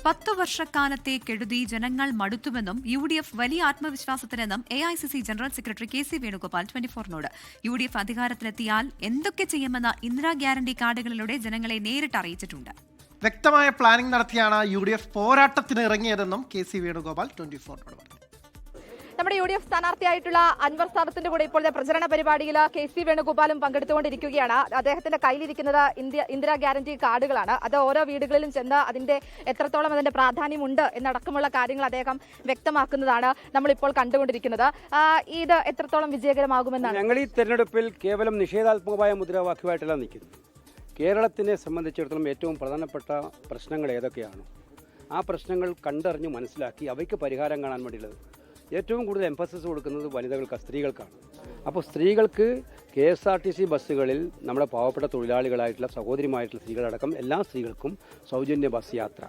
10 വർഷക്കാലത്തെ കെടുതി ജനങ്ങൾ മടുത്തുവെന്നും UDF വലിയ ആത്മവിശ്വാസത്തിനെന്നും AICC general secretary KC Venugopal 24നോട്. UDF അധികാരത്തിലെത്തിയാൽ എന്തൊക്കെ ചെയ്യുമെന്ന് ഇന്ദിരാ ഗ്യാരണ്ടി കാർഡുകളിലൂടെ ജനങ്ങളെ നേരിട്ട് അറിയിച്ചിട്ടുണ്ട്. വ്യക്തമായ പ്ലാനിംഗ് നടത്തിയാണ് UDF പോരാട്ടത്തിന് ഇറങ്ങിയതെന്നും KC വേണുഗോപാൽ 24നോട് പറഞ്ഞു. നമ്മുടെ UDF സ്ഥാനാർത്ഥിയായിട്ടുള്ള അൻവർ സാദത്തിന്റെ കൂടെ ഇപ്പോഴത്തെ പ്രചരണ പരിപാടിയിൽ KC വേണുഗോപാലും പങ്കെടുത്തുകൊണ്ടിരിക്കുകയാണ്. അദ്ദേഹത്തിന്റെ കയ്യിലിരിക്കുന്നത് ഇന്ദിരാ ഗ്യാരണ്ടി കാർഡുകളാണ്. അത് ഓരോ വീടുകളിലും ചെന്ന് അതിന്റെ എത്രത്തോളം അതിന്റെ പ്രാധാന്യമുണ്ട് എന്നടക്കമുള്ള കാര്യങ്ങൾ അദ്ദേഹം വ്യക്തമാക്കുന്നതാണ് നമ്മളിപ്പോൾ കണ്ടുകൊണ്ടിരിക്കുന്നത്. ഇത് എത്രത്തോളം വിജയകരമാകുമെന്നാണ്. ഞങ്ങൾ ഈ തെരഞ്ഞെടുപ്പിൽ കേവലം നിഷേധാത്മകമായ മുദ്രാവാക്യമായിട്ടല്ല നിൽക്കുന്നത്. കേരളത്തിനെ സംബന്ധിച്ചിടത്തോളം ഏറ്റവും പ്രധാനപ്പെട്ട പ്രശ്നങ്ങൾ ഏതൊക്കെയാണ്, ആ പ്രശ്നങ്ങൾ കണ്ടറിഞ്ഞ് മനസ്സിലാക്കി അവയ്ക്ക് പരിഹാരം കാണാൻ വേണ്ടിയുള്ളത് ഏറ്റവും കൂടുതൽ എംഫസിസ് കൊടുക്കുന്നത് വനിതകൾക്ക്, സ്ത്രീകൾക്കാണ്. അപ്പോൾ സ്ത്രീകൾക്ക് KSRTC ബസ്സുകളിൽ നമ്മുടെ പാവപ്പെട്ട തൊഴിലാളികളായിട്ടുള്ള സഹോദരിമായിട്ടുള്ള സ്ത്രീകളടക്കം എല്ലാ സ്ത്രീകൾക്കും സൗജന്യ ബസ് യാത്ര.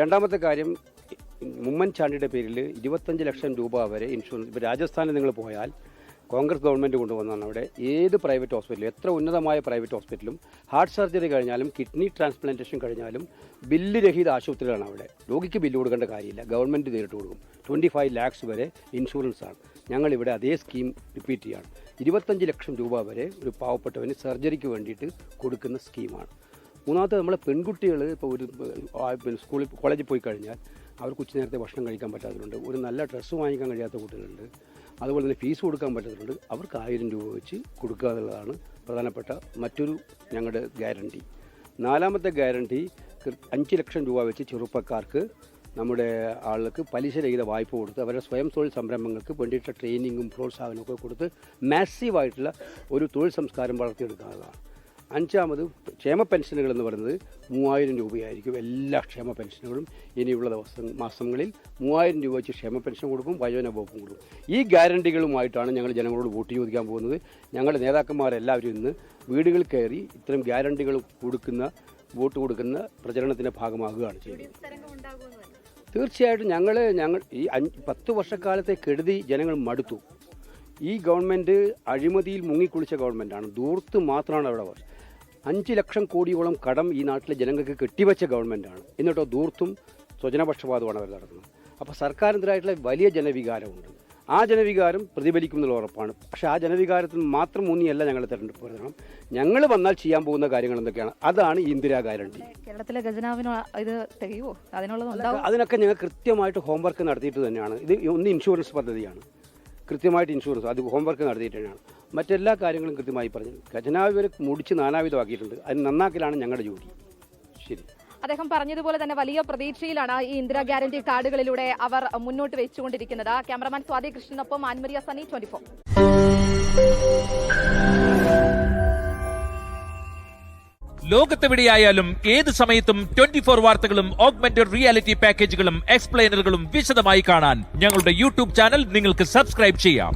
രണ്ടാമത്തെ കാര്യം, ഉമ്മൻചാണ്ടിയുടെ പേരിൽ 25 ലക്ഷം രൂപ വരെ ഇൻഷുറൻസ്. ഇപ്പോൾ രാജസ്ഥാനിൽ നിങ്ങൾ പോയാൽ കോൺഗ്രസ് ഗവൺമെൻറ് കൊണ്ടുവന്നാണ് അവിടെ ഏത് പ്രൈവറ്റ് ഹോസ്പിറ്റലും, എത്ര ഉന്നതമായ പ്രൈവറ്റ് ഹോസ്പിറ്റലും ഹാർട്ട് സർജറി കഴിഞ്ഞാലും കിഡ്നി ട്രാൻസ്പ്ലാന്റേഷൻ കഴിഞ്ഞാലും ബില്ല് രഹിത ആശുപത്രികളാണ് അവിടെ. രോഗിക്ക് ബില്ല് കൊടുക്കേണ്ട കാര്യമില്ല, ഗവൺമെൻറ് നേരിട്ട് കൊടുക്കും. 25 lakhs വരെ ഇൻഷുറൻസാണ്. ഞങ്ങളിവിടെ അതേ സ്കീം റിപ്പീറ്റ് ചെയ്യാണ്. 25 ലക്ഷം രൂപ വരെ ഒരു പാവപ്പെട്ടവന് സർജറിക്ക് വേണ്ടിയിട്ട് കൊടുക്കുന്ന സ്കീമാണ്. മൂന്നാമത്തെ, നമ്മളെ പെൺകുട്ടികൾ ഇപ്പോൾ ഒരു സ്കൂളിൽ കോളേജിൽ പോയി കഴിഞ്ഞാൽ അവർക്ക് ഉച്ചനേരത്തെ ഭക്ഷണം കഴിക്കാൻ പറ്റാത്തതുണ്ട്, ഒരു നല്ല ഡ്രസ്സ് വാങ്ങിക്കാൻ കഴിയാത്ത കുട്ടികളുണ്ട്, അതുപോലെ തന്നെ ഫീസ് കൊടുക്കാൻ പറ്റുന്നുണ്ട്. അവർക്ക് 1000 രൂപ വെച്ച് കൊടുക്കുക എന്നുള്ളതാണ് പ്രധാനപ്പെട്ട മറ്റൊരു ഞങ്ങളുടെ ഗ്യാരണ്ടി. നാലാമത്തെ ഗ്യാരണ്ടി, 5 ലക്ഷം രൂപ വെച്ച് ചെറുപ്പക്കാർക്ക് നമ്മുടെ ആളുകൾക്ക് പലിശരഹിത വായ്പ കൊടുത്ത് അവരുടെ സ്വയം തൊഴിൽ സംരംഭങ്ങൾക്ക് വേണ്ടിയിട്ട് ട്രെയിനിങ്ങും പ്രോത്സാഹനവും ഒക്കെ കൊടുത്ത് മാസീവായിട്ടുള്ള ഒരു തൊഴിൽ സംസ്കാരം വളർത്തിയെടുക്കുന്നതാണ്. അഞ്ചാമത്, ക്ഷേമ പെൻഷനുകൾ എന്ന് പറയുന്നത് 3000 രൂപയായിരിക്കും. എല്ലാ ക്ഷേമ പെൻഷനുകളും ഇനിയുള്ള മാസങ്ങളിൽ 3000 രൂപ വെച്ച് ക്ഷേമ പെൻഷൻ കൊടുക്കും, വയോജന വകുപ്പും കൊടുക്കും. ഈ ഗ്യാരണ്ടികളുമായിട്ടാണ് ഞങ്ങൾ ജനങ്ങളോട് വോട്ട് ചോദിക്കാൻ പോകുന്നത്. ഞങ്ങളുടെ നേതാക്കന്മാരെല്ലാവരും ഇന്ന് വീടുകൾ കയറി ഇത്തരം ഗ്യാരണ്ടികൾ വോട്ട് കൊടുക്കുന്ന പ്രചരണത്തിൻ്റെ ഭാഗമാകുകയാണ് ചെയ്യുന്നത്. തീർച്ചയായിട്ടും ഞങ്ങൾ ഈ 10 വർഷക്കാലത്തെ കെടുതി ജനങ്ങൾ മടുത്തു. ഈ ഗവൺമെൻറ് അഴിമതിയിൽ മുങ്ങിക്കുളിച്ച ഗവൺമെൻറ്റാണ്. ദൂർത്ത് മാത്രമാണ് അവിടെ. 5 ലക്ഷം കോടിയോളം കടം ഈ നാട്ടിലെ ജനങ്ങൾക്ക് കെട്ടിവെച്ച ഗവൺമെൻറ്റാണ്. എന്നിട്ടോ ദൂർത്തും സ്വജനപക്ഷപാതമാണ് അവർ നടത്തുന്നത്. അപ്പോൾ സർക്കാരിനെതിരായിട്ടുള്ള വലിയ ജനവികാരമുണ്ട്. ആ ജനവികാരം പ്രതിഫലിക്കുമെന്നുള്ള ഉറപ്പാണ്. പക്ഷേ ആ ജനവികാരത്തിൽ മാത്രം ഊന്നിയല്ല ഞങ്ങൾ തെരഞ്ഞെടുപ്പ് പ്രചരണം. ഞങ്ങൾ വന്നാൽ ചെയ്യാൻ പോകുന്ന കാര്യങ്ങൾ എന്തൊക്കെയാണ്, അതാണ് ഈ ഇന്ദിരാ ഗ്യാരണ്ടി. കേരളത്തിലെ ഖജനാവിന് ഇത് തികയുമോ? അതിനൊക്കെ ഞങ്ങൾ കൃത്യമായിട്ട് ഹോംവർക്ക് നടത്തിയിട്ട് തന്നെയാണ്. ഇത് ഒന്ന് ഇൻഷുറൻസ് പദ്ധതിയാണ്, കൃത്യമായിട്ട് ഇൻഷുറൻസ് അത് ഹോംവർക്ക് നടത്തിയിട്ട് തന്നെയാണ്. മറ്റെല്ലാ കാര്യങ്ങളും കൃത്യമായി പറഞ്ഞു. ഖജനാവ് വരെ മുടിച്ച് നാനാവിധമാക്കിയിട്ടുണ്ട്. അതിന് നന്നാക്കലാണ് ഞങ്ങളുടെ ജോലി. ശരി. അദ്ദേഹം പറഞ്ഞതുപോലെ തന്നെ വലിയ പ്രതീക്ഷയിലാണ് ഈ ഇന്ദിരാ ഗ്യാരണ്ടി കാർഡുകളിലൂടെ അവർ മുന്നോട്ട് വെച്ചുകൊണ്ടിരിക്കുന്നത്. ക്യാമറമാൻ സ്വാതി കൃഷ്ണനൊപ്പം ആൻമരിയ സണ്ണി, 24. ലോകത്തെവിടെയായാലും ഏത് സമയത്തും 24 വാർത്തകളും ഓഗ്മെന്റഡ് റിയാലിറ്റി പാക്കേജുകളും എക്സ്പ്ലെയിനറുകളും വിശദമായി കാണാൻ ഞങ്ങളുടെ YouTube ചാനൽ നിങ്ങൾക്ക് സബ്സ്ക്രൈബ് ചെയ്യാം.